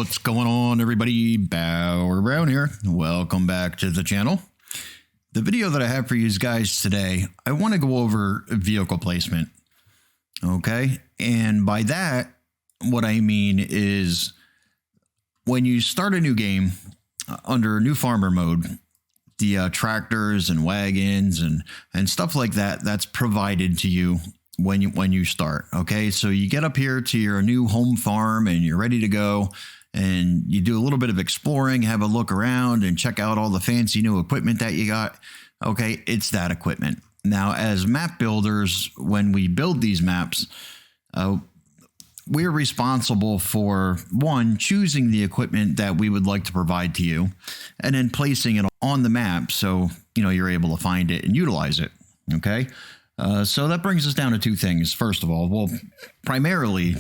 What's going on, everybody? Bauer Brown here. Welcome back to the channel. The video that I have for you guys today, I want to go over vehicle placement. Okay, and by that, what I mean is when you start a new game under new farmer mode, the tractors and wagons and stuff like that, that's provided to you when you start. Okay, so you get up here to your new home farm and you're ready to go, and you do a little bit of exploring, have a look around and check out all the fancy new equipment that you got. Okay, it's that equipment. Now, as map builders, when we build these maps, we're responsible for, one, choosing the equipment that we would like to provide to you, and then placing it on the map so you're able to find it and utilize it. Okay, so that brings us down to two things. First of all, well, primarily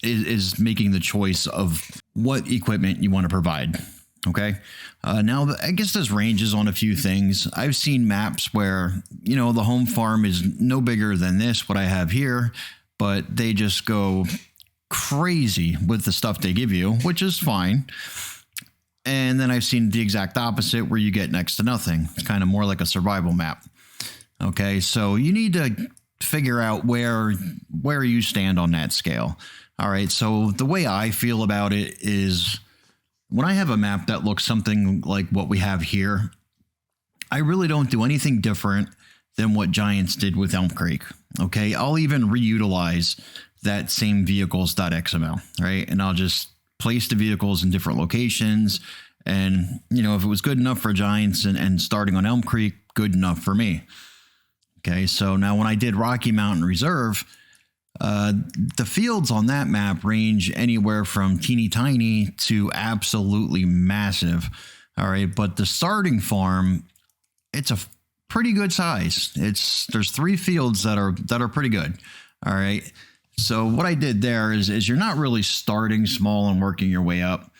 is making the choice of what equipment you want to provide. Okay, now I guess this ranges on a few things. I've seen maps where the home farm is no bigger than this, what I have here, but they just go crazy with the stuff they give you, which is fine. And then I've seen the exact opposite where you get next to nothing. It's kind of more like a survival map. Okay, so you need to figure out where you stand on that scale. All right, so the way I feel about it is when I have a map that looks something like what we have here, I really don't do anything different than what Giants did with Elm Creek. Okay, I'll even reutilize that same vehicles.xml, right? And I'll just place the vehicles in different locations. And, if it was good enough for Giants and starting on Elm Creek, good enough for me. Okay, so now when I did Rocky Mountain Reserve, the fields on that map range anywhere from teeny tiny to absolutely massive. All right, but the starting farm, it's a pretty good size. There's 3 fields that are pretty good. All right. So what I did there is you're not really starting small and working your way up.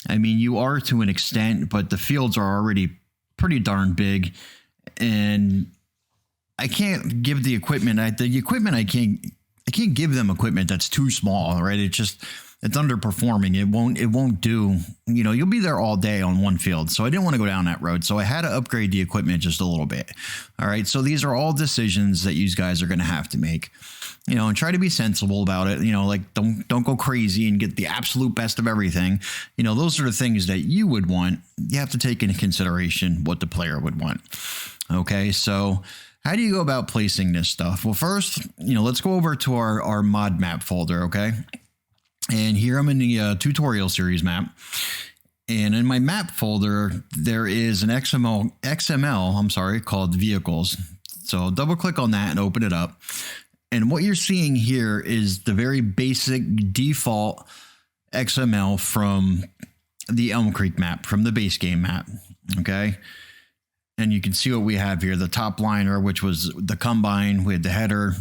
I mean, you are to an extent, but the fields are already pretty darn big, and I can't give the equipment. I can't give them equipment that's too small, right? It's underperforming. It won't do, you'll be there all day on one field. So I didn't want to go down that road. So I had to upgrade the equipment just a little bit. All right. So these are all decisions that you guys are going to have to make, and try to be sensible about it. Like don't go crazy and get the absolute best of everything. Those are the things that you would want. You have to take into consideration what the player would want. Okay. So how do you go about placing this stuff? Well, first, let's go over to our mod map folder. Okay. And here I'm in the tutorial series map. And in my map folder, there is an XML called vehicles. So double click on that and open it up. And what you're seeing here is the very basic default XML from the Elm Creek map, from the base game map. Okay. And you can see what we have here. The top liner, which was the combine with the header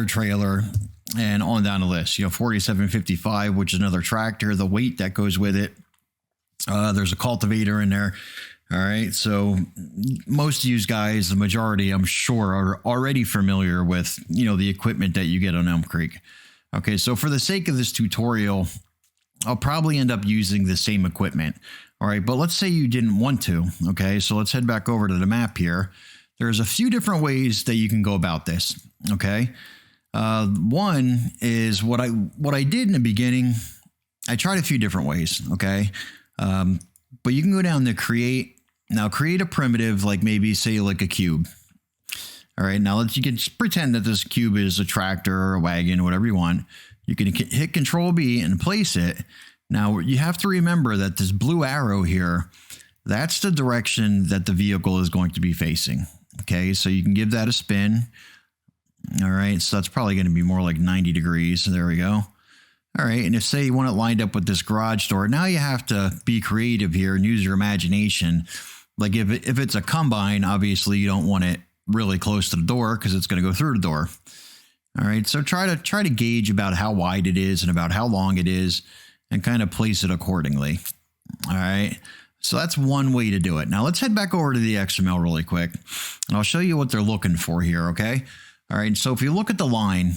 trailer, and on down the list, 4755, which is another tractor, the weight that goes with it. There's a cultivator in there. All right. So most of you guys, the majority, I'm sure, are already familiar with, the equipment that you get on Elm Creek. Okay. So for the sake of this tutorial, I'll probably end up using the same equipment. All right. But let's say you didn't want to. Okay. So let's head back over to the map here. There's a few different ways that you can go about this. Okay. One is what I did in the beginning. I tried a few different ways. Okay. But you can go down to create a primitive, like maybe say like a cube. All right. Now you can just pretend that this cube is a tractor or a wagon or whatever you want. You can hit Control B and place it. Now you have to remember that this blue arrow here, that's the direction that the vehicle is going to be facing. Okay. So you can give that a spin. All right, so that's probably going to be more like 90 degrees. So there we go. All right, and if say you want it lined up with this garage door, now you have to be creative here and use your imagination. Like if it's a combine, obviously you don't want it really close to the door because it's going to go through the door. All right, so try to gauge about how wide it is and about how long it is and kind of place it accordingly. All right, so that's one way to do it. Now let's head back over to the XML really quick, and I'll show you what they're looking for here, okay? All right, so if you look at the line,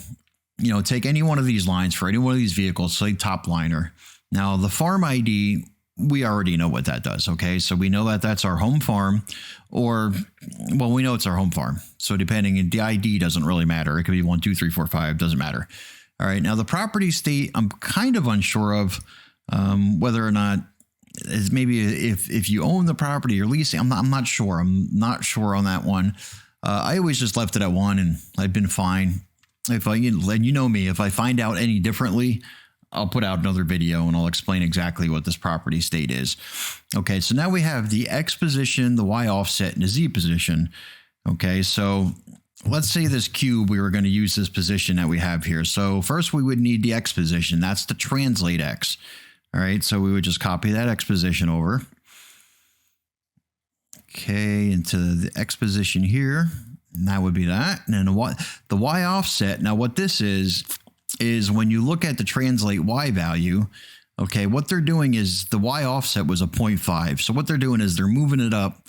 take any one of these lines for any one of these vehicles, say top liner. Now, the farm ID, we already know what that does. Okay. So we know that that's our home farm, or, well, we know it's our home farm. So depending, the ID doesn't really matter. It could be 1, 2, 3, 4, 5, doesn't matter. All right. Now, the property state, I'm kind of unsure of whether or not is maybe if you own the property or leasing. I'm not sure. I'm not sure on that one. I always just left it at 1 and I've been fine. If and you know me, if I find out any differently, I'll put out another video and I'll explain exactly what this property state is. Okay, so now we have the X position, the Y offset, and the Z position. Okay, so let's say this cube, we were going to use this position that we have here. So first we would need the X position. That's the translate X. All right, so we would just copy that X position over. Okay, into the X position here. And that would be that. And then the Y offset. Now what this is when you look at the translate Y value, okay, what they're doing is the Y offset was a 0.5. So what they're doing is they're moving it up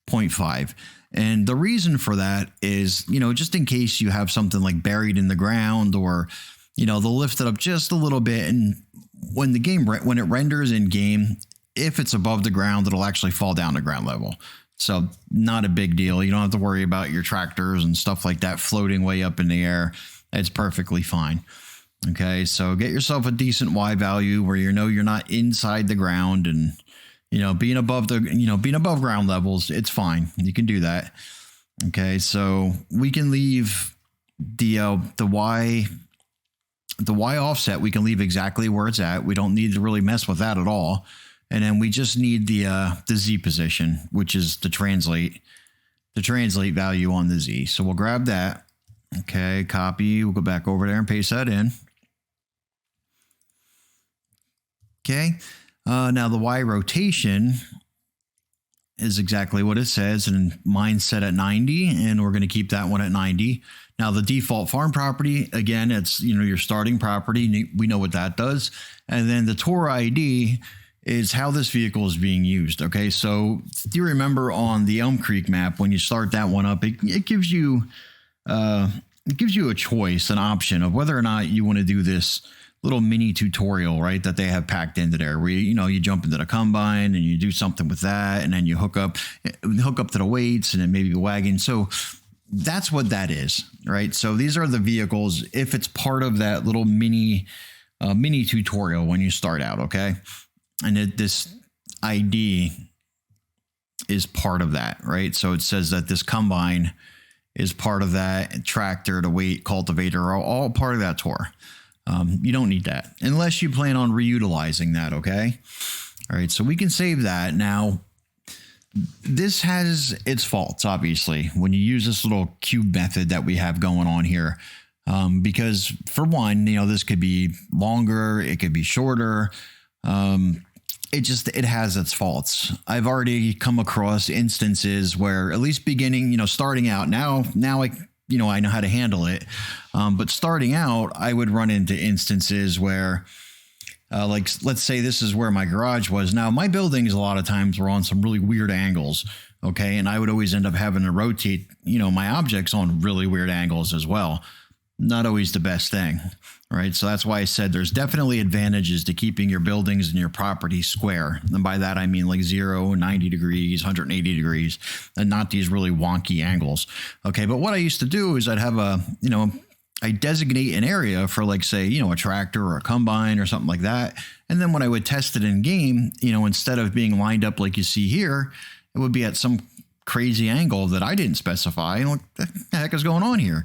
0.5. And the reason for that is, just in case you have something like buried in the ground, or, they'll lift it up just a little bit. And when it renders in game, if it's above the ground, it'll actually fall down to ground level. So not a big deal. You don't have to worry about your tractors and stuff like that floating way up in the air. It's perfectly fine. Okay, so get yourself a decent Y value where you're not inside the ground, and being above ground levels, it's fine. You can do that. Okay, so we can leave the Y offset. We can leave exactly where it's at. We don't need to really mess with that at all. And then we just need the Z position, which is the translate value on the Z. So we'll grab that. Okay, copy. We'll go back over there and paste that in. Okay, now the Y rotation is exactly what it says, and mine's set at 90, and we're going to keep that one at 90. Now the default farm property, again, it's your starting property. We know what that does. And then the tour ID is how this vehicle is being used. Okay, so do you remember on the Elm Creek map, when you start that one up, it gives you a choice, an option of whether or not you want to do this little mini tutorial, right, that they have packed into there, where you jump into the combine and you do something with that, and then you hook up to the weights and then maybe the wagon. So that's what that is, right? So these are the vehicles if it's part of that little mini tutorial when you start out. Okay, and this ID is part of that, right? So it says that this combine is part of that, tractor, the weight, cultivator are all part of that tour. You don't need that unless you plan on reutilizing that. Okay. All right. So we can save that. Now, this has its faults, obviously, when you use this little cube method that we have going on here. Because for one, this could be longer, it could be shorter. It has its faults. I've already come across instances where, at least beginning, starting out now I know how to handle it. But starting out, I would run into instances where, like, let's say this is where my garage was. Now, my buildings a lot of times were on some really weird angles. Okay. And I would always end up having to rotate, my objects on really weird angles as well. Not always the best thing. Right. So that's why I said there's definitely advantages to keeping your buildings and your property square. And by that, I mean like 0, 90 degrees, 180 degrees, and not these really wonky angles. Okay. But what I used to do is I'd have I designate an area for, like, say, a tractor or a combine or something like that. And then when I would test it in game, instead of being lined up like you see here, it would be at some crazy angle that I didn't specify. What the heck is going on here?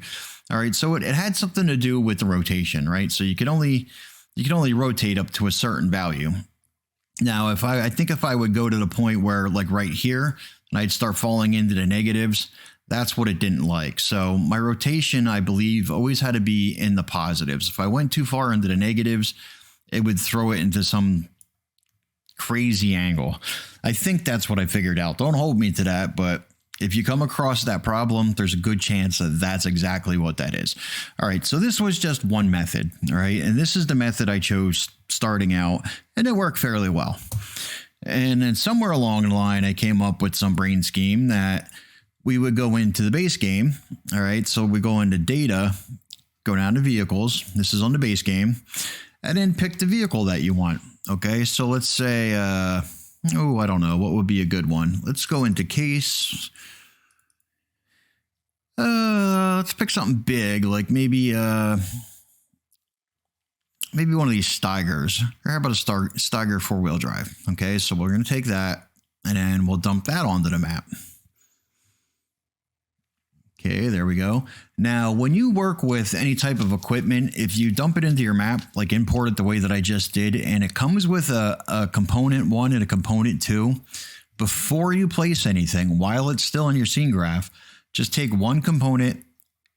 All right, so it had something to do with the rotation, right? So you can only rotate up to a certain value. Now, I think if I would go to the point where, like right here, and I'd start falling into the negatives, that's what it didn't like. So my rotation, I believe, always had to be in the positives. If I went too far into the negatives, it would throw it into some crazy angle. I think that's what I figured out. Don't hold me to that, but if you come across that problem, there's a good chance that that's exactly what that is. All right, so this was just one method, all right? And this is the method I chose starting out, and it worked fairly well. And then somewhere along the line, I came up with some brain scheme that we would go into the base game, all right? So we go into data, go down to vehicles. This is on the base game, and then pick the vehicle that you want. Okay, so let's say, I don't know, what would be a good one? Let's go into case. Let's pick something big, like maybe one of these Steigers. Or how about a Steiger 4-wheel drive? Okay, so we're going to take that and then we'll dump that onto the map. Okay, there we go. Now, when you work with any type of equipment, if you dump it into your map, like import it the way that I just did, and it comes with a component 1 and a component 2, before you place anything, while it's still in your scene graph, just take one component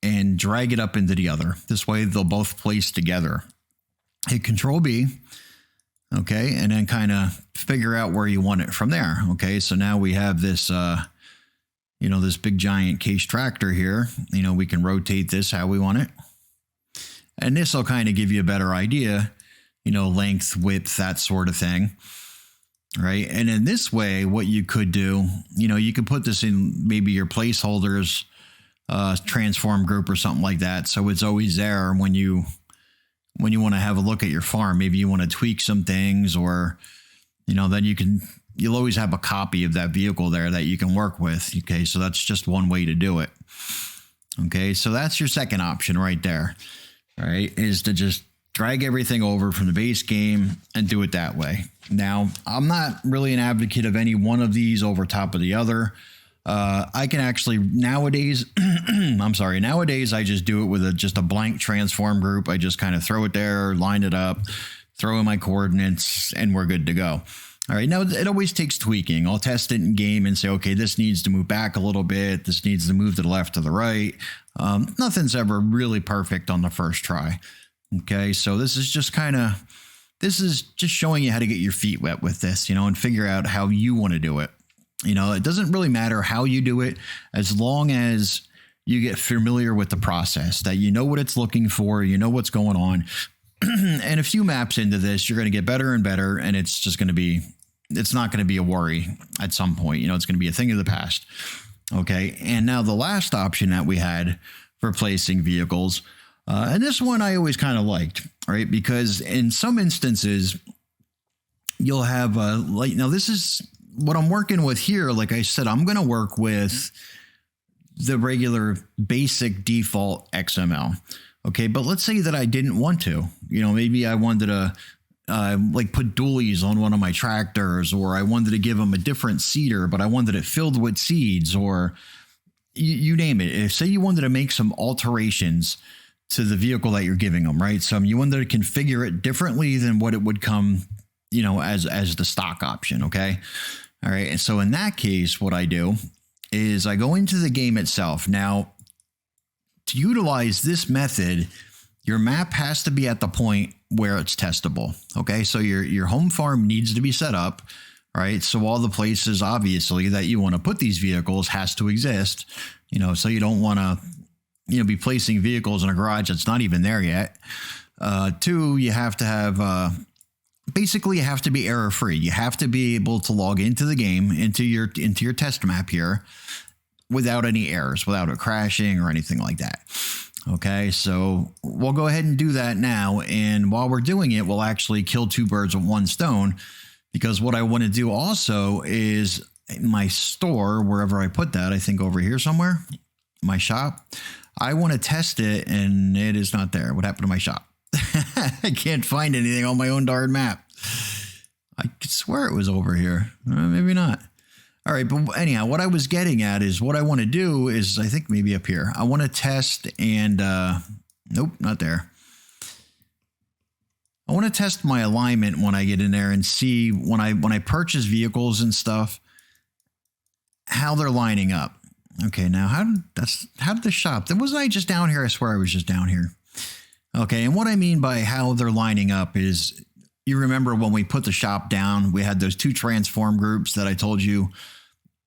and drag it up into the other. This way, they'll both place together. Hit Control B, okay, and then kind of figure out where you want it from there. Okay, so now we have this, this big giant case tractor here. We can rotate this how we want it. And this will kind of give you a better idea, length, width, that sort of thing. Right. And in this way, what you could do, you could put this in maybe your placeholders, transform group or something like that. So it's always there when you want to have a look at your farm. Maybe you want to tweak some things, or, then you'll always have a copy of that vehicle there that you can work with. Okay. So that's just one way to do it. Okay. So that's your second option right there. All right. Is to just drag everything over from the base game and do it that way. Now, I'm not really an advocate of any one of these over top of the other. I can actually nowadays, nowadays I just do it with just a blank transform group. I just kind of throw it there, line it up, throw in my coordinates, and we're good to go. All right. Now, it always takes tweaking. I'll test it in game and say, okay, this needs to move back a little bit. This needs to move to the left or the right. Nothing's ever really perfect on the first try. Okay. So this is just showing you how to get your feet wet with this, and figure out how you want to do it. It doesn't really matter how you do it, as long as you get familiar with the process, that you know what it's looking for, you know what's going on. And a few maps into this, you're going to get better and better. And it's not going to be a worry at some point. It's going to be a thing of the past. Okay. And now the last option that we had for placing vehicles, and this one I always kind of liked, right? Because in some instances, you'll have now this is what I'm working with here. Like I said, I'm going to work with the regular basic default XML. Okay. But let's say that I didn't want to, maybe I wanted to put dualies on one of my tractors, or I wanted to give them a different seeder, but I wanted it filled with seeds, or you name it. If say you wanted to make some alterations to the vehicle that you're giving them, right? So you wanted to configure it differently than what it would come, as the stock option. Okay. All right. And so in that case, what I do is I go into the game itself. Now, to utilize this method, your map has to be at the point where it's testable. Okay. So your home farm needs to be set up, right? So all the places, obviously, that you want to put these vehicles has to exist, so you don't want to, be placing vehicles in a garage that's not even there yet. 2, you have to have, basically you have to be error free. You have to be able to log into the game, into your test map here without any errors, without it crashing or anything like that. Okay. So we'll go ahead and do that now. And while we're doing it, we'll actually kill 2 birds with 1 stone, because what I want to do also is my store, wherever I put that, I think over here somewhere, my shop, I want to test it, and it is not there. What happened to my shop? I can't find anything on my own darn map. I could swear it was over here. Maybe not. All right. But anyhow, what I was getting at is what I want to do is, I think maybe up here, I want to test and, nope, not there. I want to test my alignment when I get in there and see when I purchase vehicles and stuff, how they're lining up. Okay, now how did the shop? Wasn't I just down here? I swear I was just down here. Okay, and what I mean by how they're lining up is, you remember when we put the shop down, we had those 2 transform groups that I told you.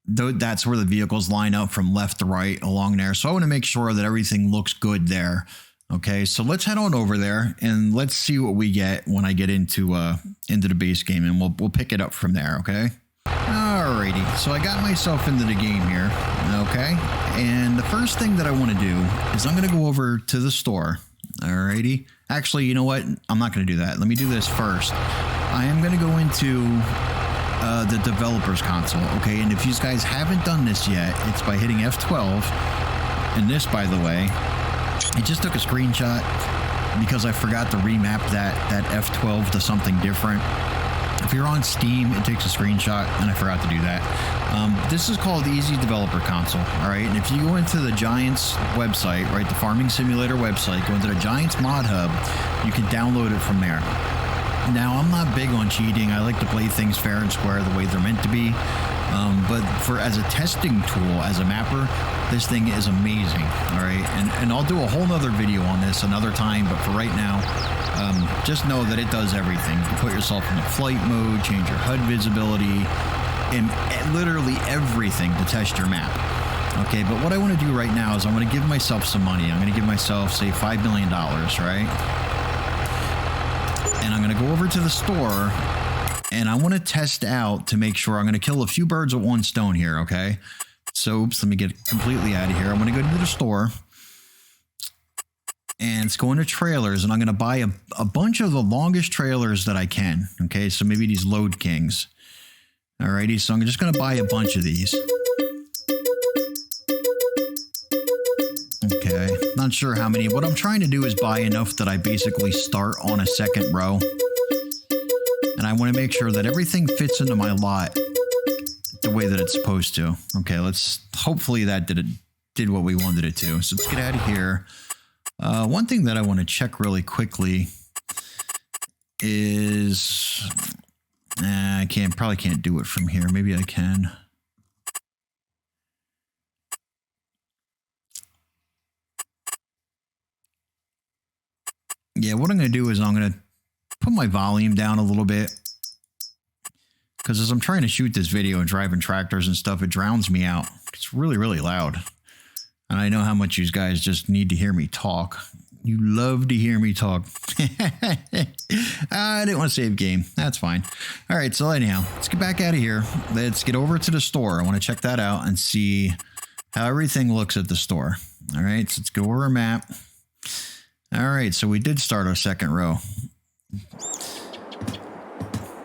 That's where the vehicles line up from left to right along there. So I want to make sure that everything looks good there. Okay, so let's head on over there and let's see what we get when I get into the base game, and we'll pick it up from there. Okay. Alrighty, so I got myself into the game here, okay? And the first thing that I want to do is I'm going to go over to the store, alrighty? Actually, you know what? I'm not going to do that. Let me do this first. I am going to go into the developer's console, okay? And if you guys haven't done this yet, it's by hitting F12. And this, by the way, it just took a screenshot because I forgot to remap that F12 to something different. If you're on Steam, it takes a screenshot, and I forgot to do that. This is called Easy Developer Console, all right? And if you go into the Giants website, right, the Farming Simulator website, go into the Giants Mod Hub, you can download it from there. Now, I'm not big on cheating. I like to play things fair and square the way they're meant to be. But as a testing tool, as a mapper, this thing is amazing, all right? And I'll do a whole nother video on this another time, but for right now, just know that it does everything. You can put yourself into flight mode, change your HUD visibility, and literally everything to test your map. Okay, but what I want to do right now is I'm going to give myself some money. I'm going to give myself, say, $5 million, right? And I'm going to go over to the store, and I want to test out to make sure I'm going to kill a few birds with one stone here, okay? So, oops, let me get completely out of here. I'm going to go to the store. And let's go into trailers, and I'm going to buy a bunch of the longest trailers that I can. Okay, so maybe these Load Kings. Alrighty, so I'm just going to buy a bunch of these. Okay, not sure how many. What I'm trying to do is buy enough that I basically start on a second row. And I want to make sure that everything fits into my lot the way that it's supposed to. Okay, hopefully that did what we wanted it to. So let's get out of here. One thing that I want to check really quickly is I probably can't do it from here. Maybe I can. Yeah, what I'm going to do is I'm going to put my volume down a little bit, because as I'm trying to shoot this video and driving tractors and stuff, it drowns me out. It's really, really loud. And I know how much you guys just need to hear me talk. You love to hear me talk. I didn't want to save game. That's fine. All right, so anyhow, let's get back out of here. Let's get over to the store. I want to check that out and see how everything looks at the store. All right, so let's go over our map. All right, so we did start our second row.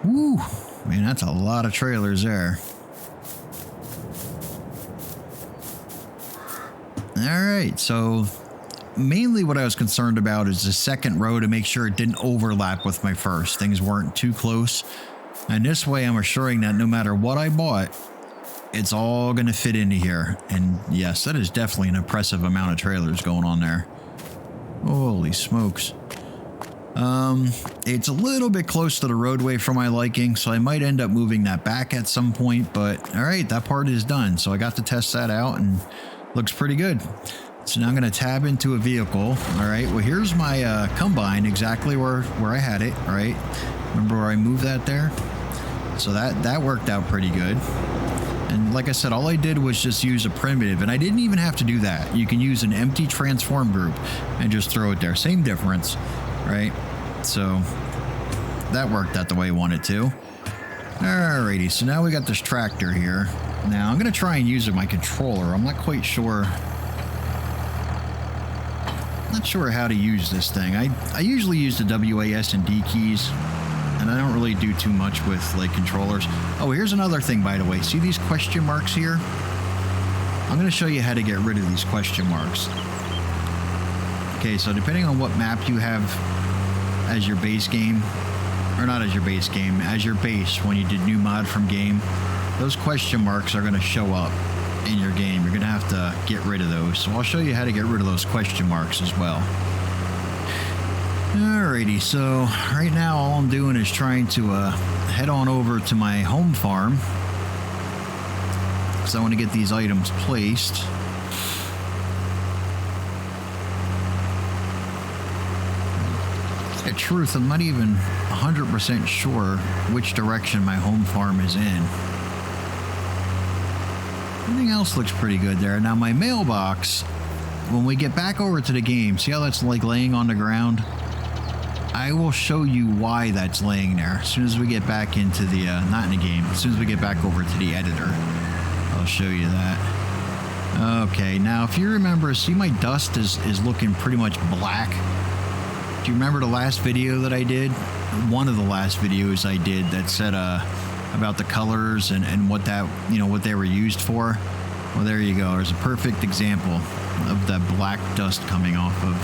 Woo, man, that's a lot of trailers there. All right, so mainly what I was concerned about is the second row to make sure it didn't overlap with my first. Things weren't too close. And this way I'm assuring that no matter what I bought, it's all going to fit into here. And yes, that is definitely an impressive amount of trailers going on there. Holy smokes. It's a little bit close to the roadway for my liking, so I might end up moving that back at some point, but all right, that part is done. So I got to test that out and looks pretty good. So now I'm going to tab into a vehicle. All right, well, here's my combine, exactly where I had it, all right? Remember where I moved that there? So that worked out pretty good. And like I said, all I did was just use a primitive, and I didn't even have to do that. You can use an empty transform group and just throw it there. Same difference, right? So that worked out the way I wanted to. Alrighty, so now we got this tractor here. Now I'm going to try and use it my controller. I'm not quite sure. Not sure how to use this thing. I usually use the WAS and D keys, and I don't really do too much with like controllers. Oh, here's another thing, by the way. See these question marks here? I'm going to show you how to get rid of these question marks. Okay, so depending on what map you have as your base game, or not as your base game, as your base when you did new mod from game, those question marks are going to show up in your game. You're going to have to get rid of those. So I'll show you how to get rid of those question marks as well. Alrighty, so right now all I'm doing is trying to head on over to my home farm, because I want to get these items placed. The truth, I'm not even 100% sure which direction my home farm is in. Everything else looks pretty good there. Now my mailbox, when we get back over to the game, see how that's like laying on the ground? I will show you why that's laying there as soon as we get back into the, not in the game, as soon as we get back over to the editor. I'll show you that. Okay, now if you remember, see my dust is looking pretty much black. Do you remember the last video that I did? One of the last videos I did that said about the colors and what that, what they were used for. Well, there you go. There's a perfect example of that black dust coming off of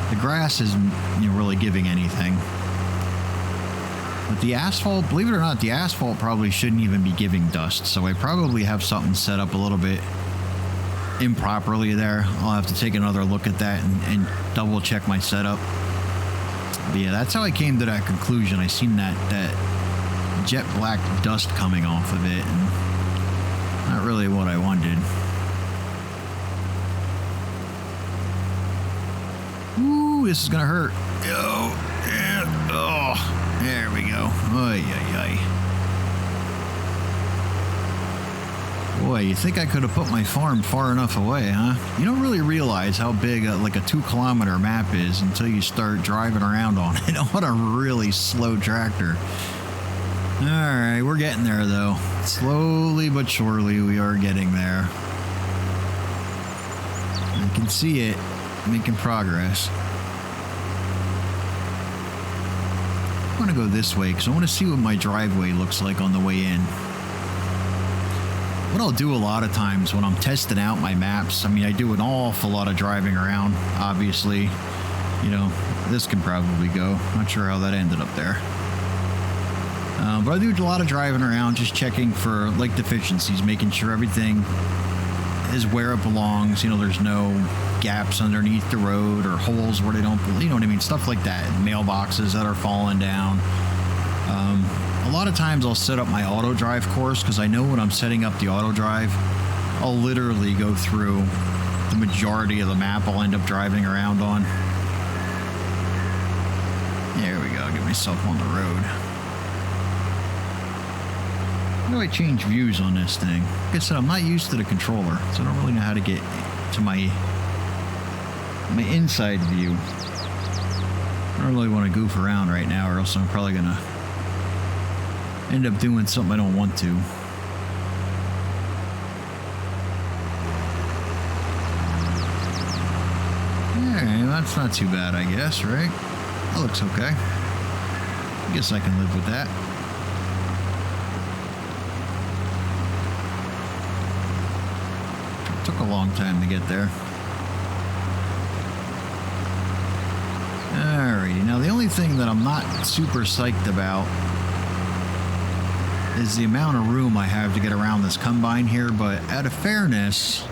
the grass. Isn't really giving anything. But the asphalt, believe it or not, the asphalt probably shouldn't even be giving dust. So I probably have something set up a little bit improperly there. I'll have to take another look at that and double check my setup. But yeah, that's how I came to that conclusion. I seen that jet black dust coming off of it, and not really what I wanted. Ooh, this is gonna hurt. Oh, yeah. Oh, there we go. Oy, oy, oy. Boy, you think I could have put my farm far enough away, huh? You don't really realize how big like a 2-kilometer map is until you start driving around on it on a really slow tractor. All right, we're getting there though. Slowly but surely we are getting there. I can see it making progress. I want to go this way because I want to see what my driveway looks like on the way in. What I'll do a lot of times when I'm testing out my maps, I mean, I do an awful lot of driving around, obviously. This can probably go. Not sure how that ended up there. But I do a lot of driving around, just checking for like deficiencies, making sure everything is where it belongs. There's no gaps underneath the road or holes where they don't, what I mean? Stuff like that. Mailboxes that are falling down. A lot of times I'll set up my auto drive course because I know when I'm setting up the auto drive, I'll literally go through the majority of the map I'll end up driving around on. There we go. I'll get myself on the road. How do I change views on this thing? Like I said, I'm not used to the controller, so I don't really know how to get to my inside view. I don't really want to goof around right now, or else I'm probably going to end up doing something I don't want to. Yeah, that's not too bad, I guess, right? That looks okay. I guess I can live with that. Took a long time to get there. Alrighty, now the only thing that I'm not super psyched about is the amount of room I have to get around this combine here, but out of fairness,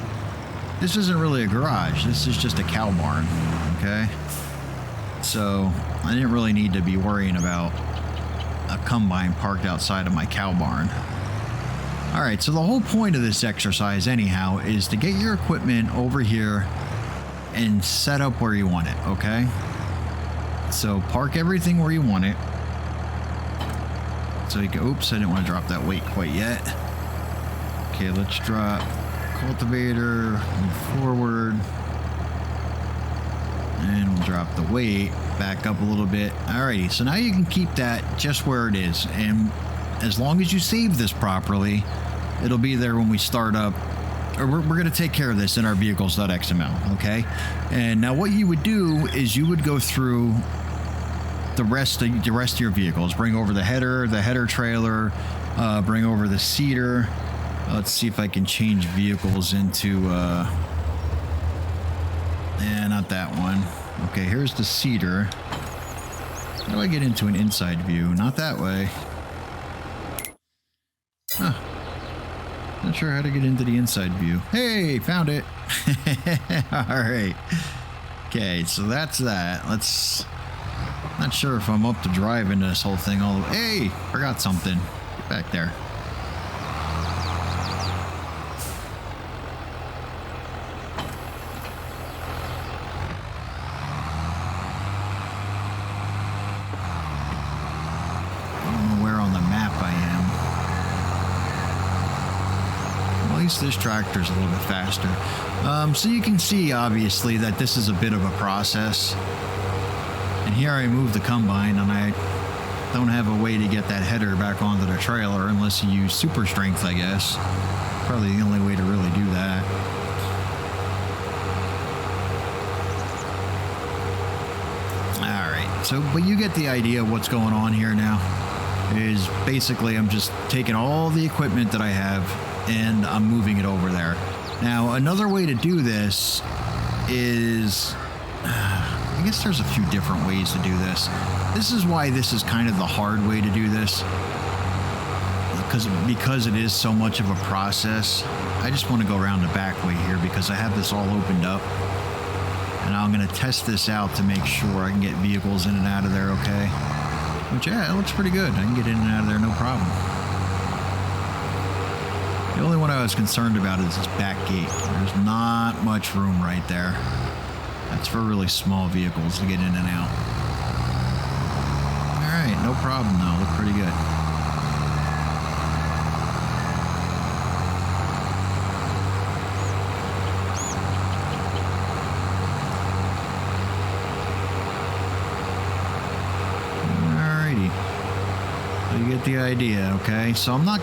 this isn't really a garage. This is just a cow barn, okay? So I didn't really need to be worrying about a combine parked outside of my cow barn. All right, so the whole point of this exercise anyhow is to get your equipment over here and set up where you want it, okay? So park everything where you want it. So you go, oops, I didn't want to drop that weight quite yet. Okay, let's drop cultivator, move forward. And we'll drop the weight back up a little bit. Alrighty, so now you can keep that just where it is. And as long as you save this properly, it'll be there when we start up. Or we're going to take care of this in our vehicles.xml, okay? And now what you would do is you would go through the rest of your vehicles. Bring over the header trailer, bring over the seeder. Let's see if I can change vehicles into... not that one. Okay, here's the seeder. How do I get into an inside view? Not that way. Huh. Not sure how to get into the inside view. Hey, found it. All right. Okay, so that's that. Not sure if I'm up to driving this whole thing all the way. Hey, forgot something. Get back there. This tractor's a little bit faster. So you can see obviously that this is a bit of a process. And here I move the combine and I don't have a way to get that header back onto the trailer unless you use super strength, I guess. Probably the only way to really do that. All So, but you get the idea of what's going on here now. Is basically I'm just taking all the equipment that I have and I'm moving it over there. Now, another way to do this is, I guess there's a few different ways to do this. This is why this is kind of the hard way to do this. Because it is so much of a process. I just want to go around the back way here because I have this all opened up. And I'm going to test this out to make sure I can get vehicles in and out of there okay. Which, yeah, it looks pretty good. I can get in and out of there no problem. The only one I was concerned about is this back gate. There's not much room right there. That's for really small vehicles to get in and out. All right, no problem though. Look pretty good. You get the idea, okay? So I'm not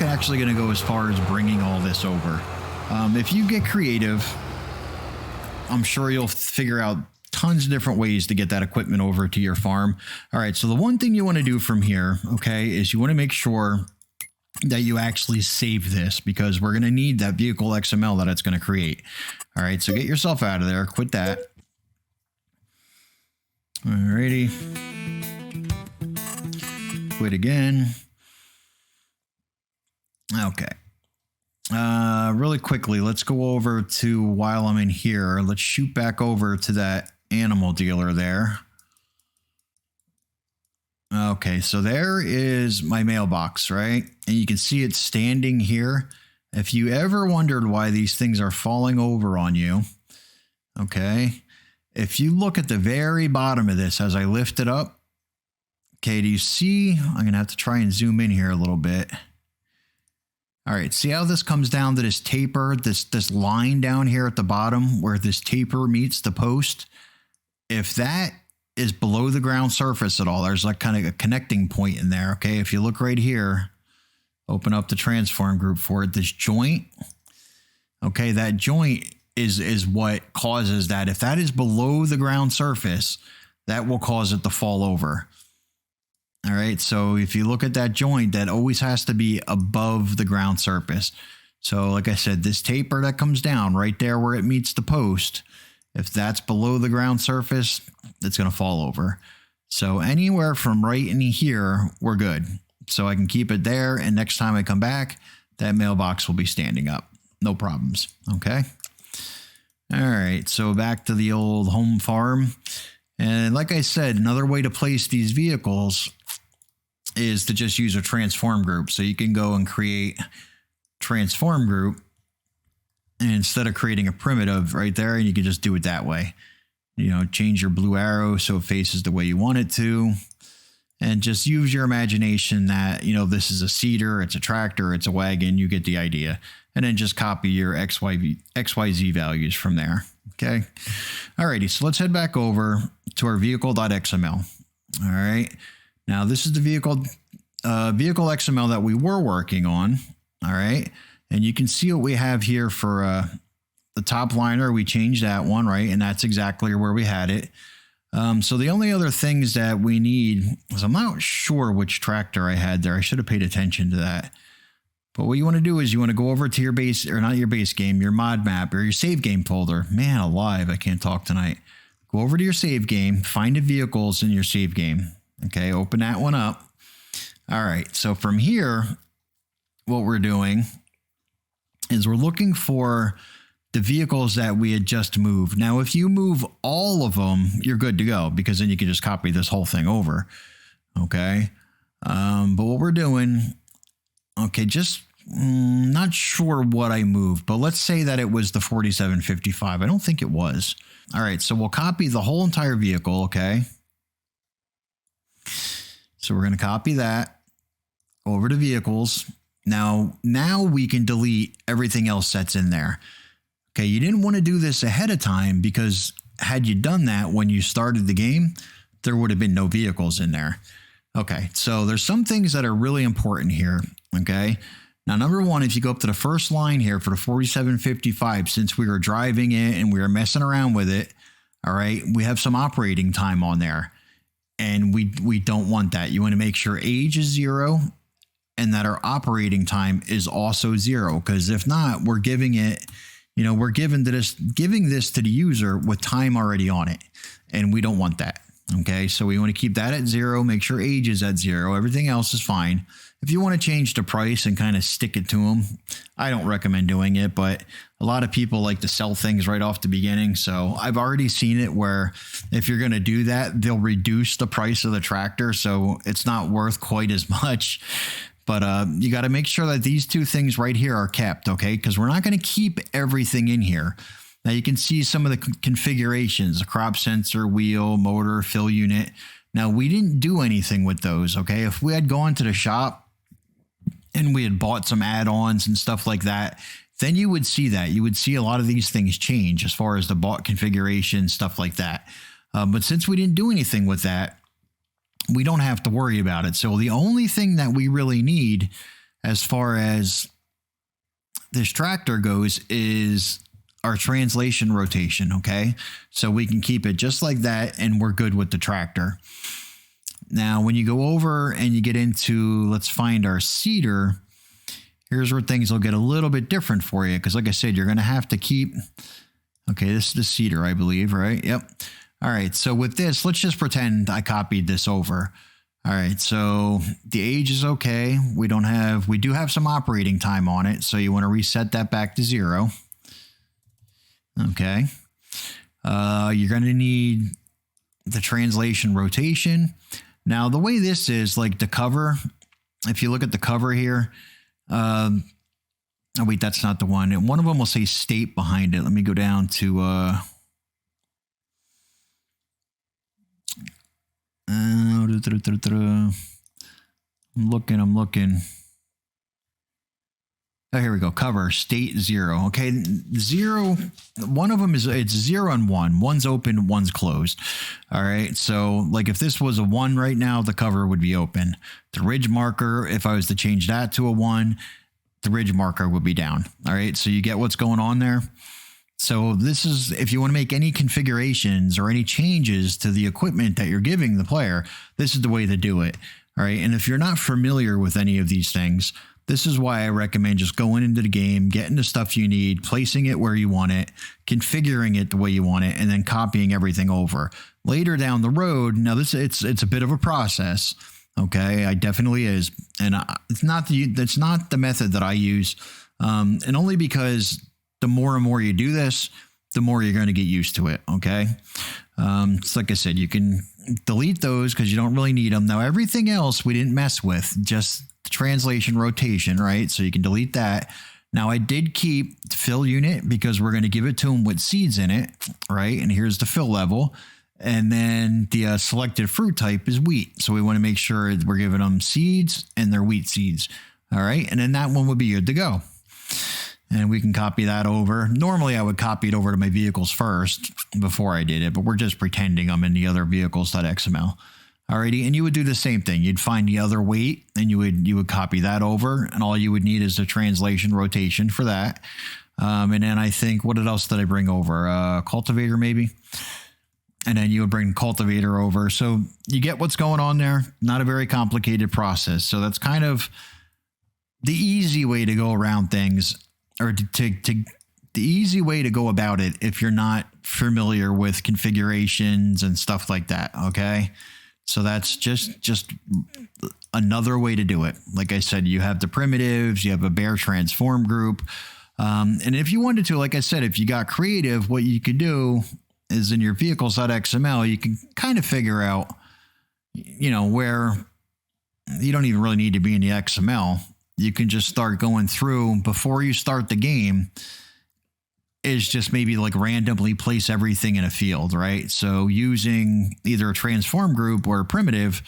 actually going to go as far as bringing all this over. If you get creative, I'm sure you'll figure out tons of different ways to get that equipment over to your farm. All right, so the one thing you want to do from here, okay, is you want to make sure that you actually save this because we're going to need that vehicle XML that it's going to create. All right, so get yourself out of there. Quit that. All righty. Quit again. Okay. Really quickly, let's go over to, while I'm in here, let's shoot back over to that animal dealer there. Okay, so there is my mailbox, right? And you can see it standing here. If you ever wondered why these things are falling over on you, okay, if you look at the very bottom of this as I lift it up, okay, do you see? I'm going to have to try and zoom in here a little bit. All right, see how this comes down to this taper, this line down here at the bottom where this taper meets the post? If that is below the ground surface at all, there's like kind of a connecting point in there, okay? If you look right here, open up the transform group for it, this joint, okay, that joint is what causes that. If that is below the ground surface, that will cause it to fall over. All right, so if you look at that joint, that always has to be above the ground surface. So like I said, this taper that comes down right there where it meets the post, if that's below the ground surface, it's going to fall over. So anywhere from right in here, we're good. So I can keep it there, and next time I come back, that mailbox will be standing up. No problems, okay? All right, so back to the old home farm. And like I said, another way to place these vehicles is to just use a transform group. So you can go and create transform group, and instead of creating a primitive right there, and you can just do it that way. You know, change your blue arrow so it faces the way you want it to, and just use your imagination that, you know, this is a seeder, it's a tractor, it's a wagon, you get the idea. And then just copy your XYZ values from there. Okay. Alrighty, so let's head back over to our vehicle.xml. All right. Now this is the vehicle XML that we were working on. All right. And you can see what we have here for the top liner. We changed that one, right? And that's exactly where we had it. So the only other things that we need is, I'm not sure which tractor I had there. I should have paid attention to that. But what you want to do is you want to go over to your base, or not your base game, your mod map or your save game folder. Man alive, I can't talk tonight. Go over to your save game, find the vehicles in your save game. Okay, open that one up. All right, so from here, what we're doing is we're looking for the vehicles that we had just moved. Now, if you move all of them, you're good to go, because then you can just copy this whole thing over. Okay, but what we're doing, okay, just not sure what I moved, but let's say that it was the 4755. I don't think it was. All right, so we'll copy the whole entire vehicle, okay? So we're going to copy that over to vehicles. Now we can delete everything else that's in there. Okay, you didn't want to do this ahead of time, because had you done that when you started the game, there would have been no vehicles in there. Okay, so there's some things that are really important here, okay? Now, number one, if you go up to the first line here for the 4755, since we were driving it and we were messing around with it, all right, we have some operating time on there. And we don't want that. You want to make sure age is 0 and that our operating time is also 0. Because if not, we're giving it, we're giving this to the user with time already on it. And we don't want that. Okay, so we want to keep that at 0, make sure age is at 0. Everything else is fine. If you want to change the price and kind of stick it to them, I don't recommend doing it, but a lot of people like to sell things right off the beginning. So I've already seen it where if you're going to do that, they'll reduce the price of the tractor. So it's not worth quite as much. But you got to make sure that these two things right here are kept, okay? Because we're not going to keep everything in here. Now you can see some of the configurations, the crop sensor, wheel, motor, fill unit. Now we didn't do anything with those, okay? If we had gone to the shop and we had bought some add-ons and stuff like that, then you would see that. You would see a lot of these things change as far as the bought configuration, stuff like that. But since we didn't do anything with that, we don't have to worry about it. So the only thing that we really need as far as this tractor goes is our translation rotation, okay? So we can keep it just like that and we're good with the tractor. Now, when you go over and you get into, let's find our seeder, here's where things will get a little bit different for you. Because like I said, you're going to have to keep, okay, this is the seeder, I believe, right? Yep. All right, so with this, let's just pretend I copied this over. All right, so the age is okay. We do have some operating time on it. So you want to reset that back to 0. Okay. You're going to need the translation rotation. Now, the way this is, like the cover, if you look at the cover here, oh, wait, that's not the one. And one of them will say state behind it. Let me go down to, I'm looking. Oh, here we go. Cover state 0. Okay. 0. One of them it's 0 and 1. One's open, one's closed. All right. So like if this was a 1 right now, the cover would be open. The ridge marker, if I was to change that to a 1, the ridge marker would be down. All right. So you get what's going on there. So this is, if you want to make any configurations or any changes to the equipment that you're giving the player, this is the way to do it. All right. And if you're not familiar with any of these things, this is why I recommend just going into the game, getting the stuff you need, placing it where you want it, configuring it the way you want it, and then copying everything over. Later down the road, now it's a bit of a process. Okay, it definitely is, and it's not the method that I use, and only because the more and more you do this, the more you're going to get used to it. Okay, it's like I said, you can delete those because you don't really need them. Now everything else we didn't mess with, just translation rotation, right? So you can delete that. Now I did keep the fill unit because we're going to give it to them with seeds in it, right? And here's the fill level. And then the selected fruit type is wheat. So we want to make sure we're giving them seeds and they're wheat seeds. All right. And then that one would be good to go. And we can copy that over. Normally I would copy it over to my vehicles first before I did it, but we're just pretending I'm in the other vehicles.xml. Alrighty, and you would do the same thing. You'd find the other weight and you would copy that over, and all you would need is the translation rotation for that. And then I think, what else did I bring over? Cultivator maybe? And then you would bring cultivator over. So you get what's going on there. Not a very complicated process. So that's kind of the easy way to go around things, or the easy way to go about it if you're not familiar with configurations and stuff like that. Okay. So that's just another way to do it. Like I said, you have the primitives, you have a bare transform group. And if you wanted to, like I said, if you got creative, what you could do is in your vehicles.xml, you can kind of figure out, where you don't even really need to be in the XML. You can just start going through before you start the game. Is just maybe like randomly place everything in a field, right? So using either a transform group or a primitive,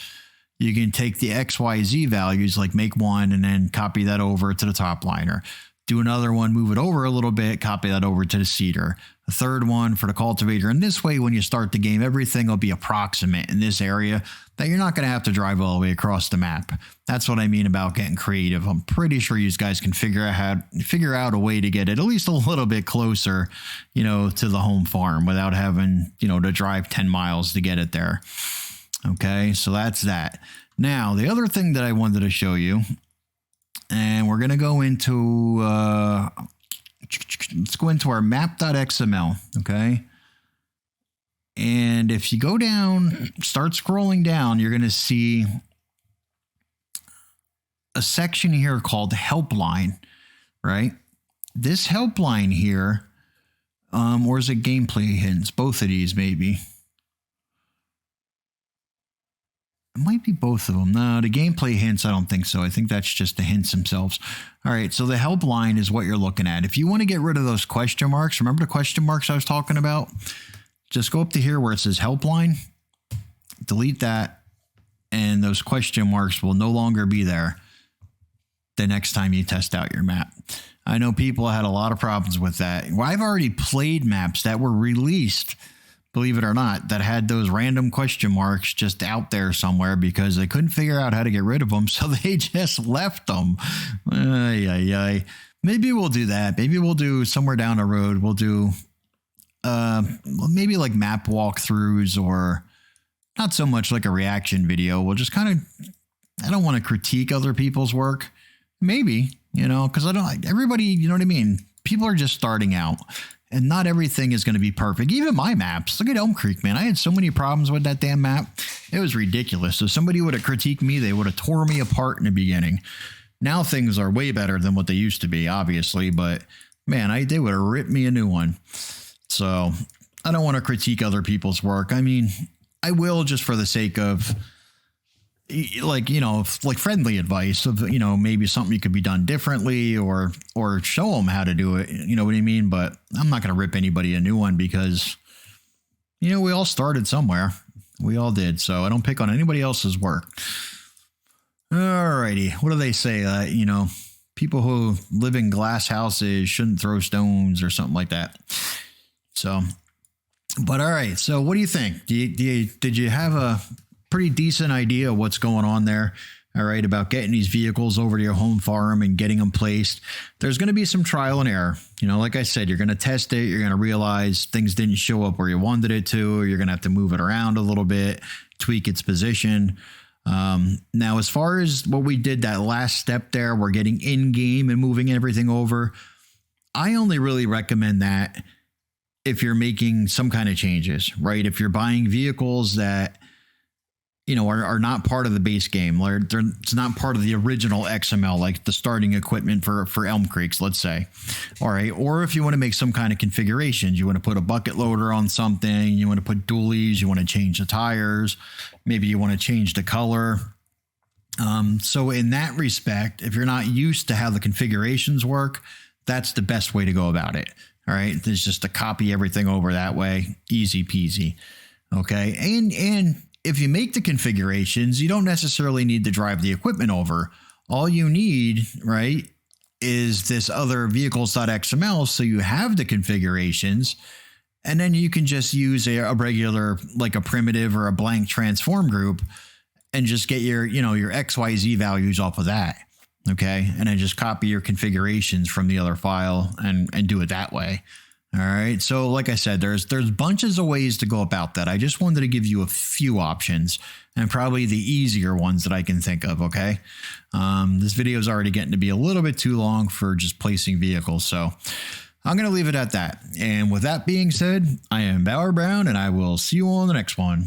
you can take the XYZ values, like make one and then copy that over to the top liner. Do another one, move it over a little bit, copy that over to the seeder. A third one for the cultivator. And this way, when you start the game, everything will be approximate in this area that you're not going to have to drive all the way across the map. That's what I mean about getting creative. I'm pretty sure you guys can figure out a way to get it at least a little bit closer, to the home farm without having, to drive 10 miles to get it there. Okay, so that's that. Now, the other thing that I wanted to show you, and we're going to go into, let's go into our map.xml, okay? And if you go down, start scrolling down, you're going to see a section here called helpline, right? This helpline here, or is it gameplay hints? Both of these, maybe. It might be both of them. No, the gameplay hints, I don't think so. I think that's just the hints themselves. All right, so the helpline is what you're looking at. If you want to get rid of those question marks, remember the question marks I was talking about? Just go up to here where it says helpline, delete that, and those question marks will no longer be there the next time you test out your map. I know people had a lot of problems with that. Well, I've already played maps that were released, believe it or not, that had those random question marks just out there somewhere because they couldn't figure out how to get rid of them, so they just left them. Maybe we'll do that. Maybe we'll do somewhere down the road. We'll do maybe like map walkthroughs, or not so much like a reaction video. We'll just kind of, I don't want to critique other people's work. Maybe, because I don't, everybody, you know what I mean? People are just starting out, and not everything is going to be perfect. Even my maps. Look at Elm Creek, man. I had so many problems with that damn map. It was ridiculous. So somebody would have critiqued me. They would have tore me apart in the beginning. Now things are way better than what they used to be, obviously. But man, they would have ripped me a new one. So I don't want to critique other people's work. I mean, I will, just for the sake of, like friendly advice of, maybe something you could be done differently, or show them how to do it. You know what I mean? But I'm not going to rip anybody a new one because, we all started somewhere. We all did. So I don't pick on anybody else's work. Alrighty. What do they say? People who live in glass houses shouldn't throw stones or something like that. So, but all right. So what do you think? Did you have a pretty decent idea of what's going on there? All right, about getting these vehicles over to your home farm and getting them placed. There's going to be some trial and error. Like I said, you're going to test it. You're going to realize things didn't show up where you wanted it to. Or you're going to have to move it around a little bit, tweak its position. Now, as far as what we did, that last step there, we're getting in game and moving everything over. I only really recommend that if you're making some kind of changes, right? If you're buying vehicles that, are not part of the base game, it's not part of the original XML, like the starting equipment for Elm Creeks, let's say. All right. Or if you want to make some kind of configurations, you want to put a bucket loader on something, you want to put dualies, you want to change the tires, maybe you want to change the color. So in that respect, if you're not used to how the configurations work, that's the best way to go about it. All right. It's just to copy everything over that way. Easy peasy. Okay. And if you make the configurations, you don't necessarily need to drive the equipment over. All you need, right, is this other vehicles.xml. So you have the configurations, and then you can just use a regular, like a primitive or a blank transform group, and just get your XYZ values off of that. Okay. And then just copy your configurations from the other file and do it that way. All right. So like I said, there's bunches of ways to go about that. I just wanted to give you a few options, and probably the easier ones that I can think of. Okay. This video is already getting to be a little bit too long for just placing vehicles. So I'm going to leave it at that. And with that being said, I am Bauer Brown, and I will see you on the next one.